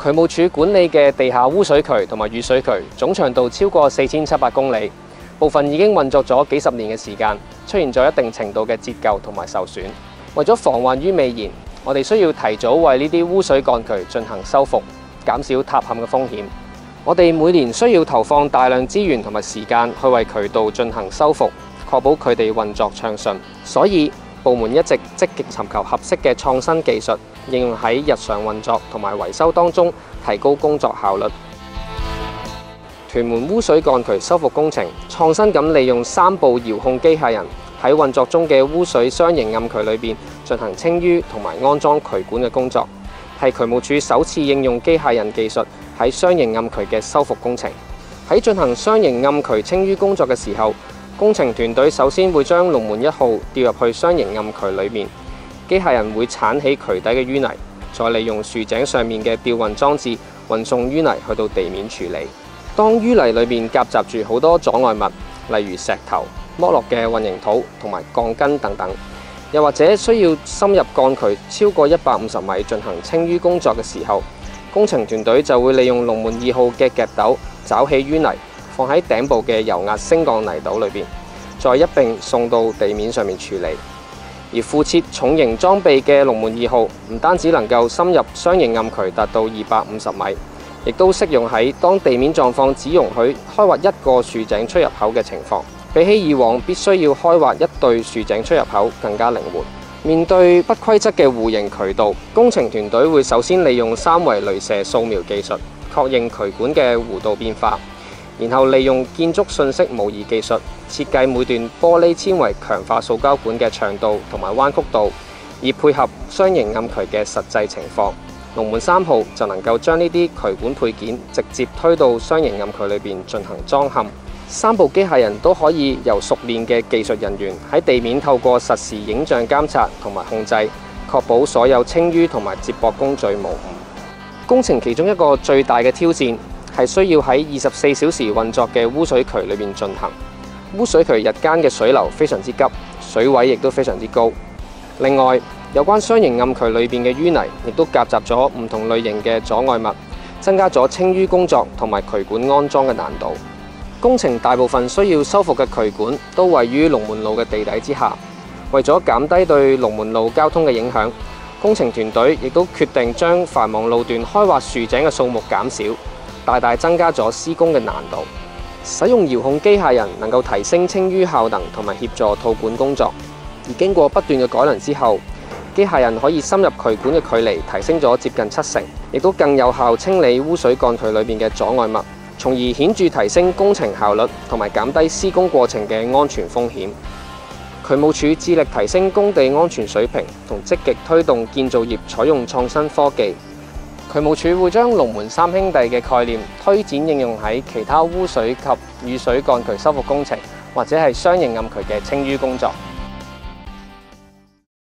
渠務署管理嘅地下污水渠同埋雨水渠總長度超過4700公里，部分已經運作咗幾十年嘅時間，出現咗一定程度嘅折舊同埋受損。為咗防患於未然，我哋需要提早為呢啲污水幹渠進行修復，減少塌陷嘅風險。我哋每年需要投放大量資源同埋時間去為渠道進行修復，確保佢哋運作暢順。所以部門一直積極尋求合適嘅創新技術，應用喺日常運作同埋維修當中，提高工作效率。屯門污水幹渠修復工程創新咁利用3部遙控機械人喺運作中嘅污水雙型暗渠裏邊進行清淤同埋安裝渠管嘅工作，係渠務署首次應用機械人技術喺雙型暗渠嘅修復工程。喺進行雙型暗渠清淤工作嘅時候，工程團隊首先會將龍門1號吊入去雙型暗渠裏面，機械人會鏟起渠底嘅淤泥，再利用豎井上面嘅吊運裝置運送淤泥去到地面處理。當淤泥裏面夾雜住好多阻礙物，例如石頭、剝落嘅混凝土同埋鋼筋等等，又或者需要深入幹渠超過150米進行清淤工作嘅時候，工程團隊就會利用龍門2號嘅夾斗抓起淤泥，放喺頂部嘅油壓升降泥斗裏邊，再一並送到地面上面處理。而附設重型裝備嘅龍門2號唔單止能夠深入雙型暗渠達到250米，亦都適用喺當地面狀況只容許開挖一個豎井出入口嘅情況，比起以往必須要開挖一對豎井出入口更加靈活。面對不規則嘅弧形渠道，工程團隊會首先利用3維雷射掃描技術確認渠管嘅弧度變化，然後利用建築信息模擬技術設計每段玻璃纖維強化塑膠管嘅長度同埋彎曲度，以配合雙型暗渠嘅實際情況。龍門3號就能夠將呢啲渠管配件直接推到雙型暗渠裏邊進行裝嵌。3部機械人都可以由熟練嘅技術人員喺地面透過實時影像監察同埋控制，確保所有清淤同埋接駁工序無誤。工程其中一個最大嘅挑戰係需要喺24小時運作嘅污水渠裏面進行。污水渠日間嘅水流非常之急，水位亦都非常之高。另外，有關雙型暗渠裏邊嘅淤泥亦都夾雜咗唔同類型嘅阻礙物，增加咗清淤工作同埋渠管安裝嘅難度。工程大部分需要修復嘅渠管都位於龍門路嘅地底之下，為咗減低對龍門路交通嘅影響，工程團隊亦都決定將繁忙路段開挖豎井嘅數目減少，大大增加咗施工嘅難度。使用遙控機械人能夠提升清淤效能同埋協助套管工作，而經過不斷嘅改良之後，機械人可以深入渠管嘅距離提升咗接近70%，亦都更有效清理污水幹渠裏邊嘅阻礙物，從而顯著提升工程效率同埋減低施工過程嘅安全風險。渠務署致力提升工地安全水平，同積極推動建造業採用創新科技。渠務署會將龍門3兄弟嘅概念推展應用喺其他污水及雨水幹渠修復工程，或者係雙型暗渠嘅清淤工作。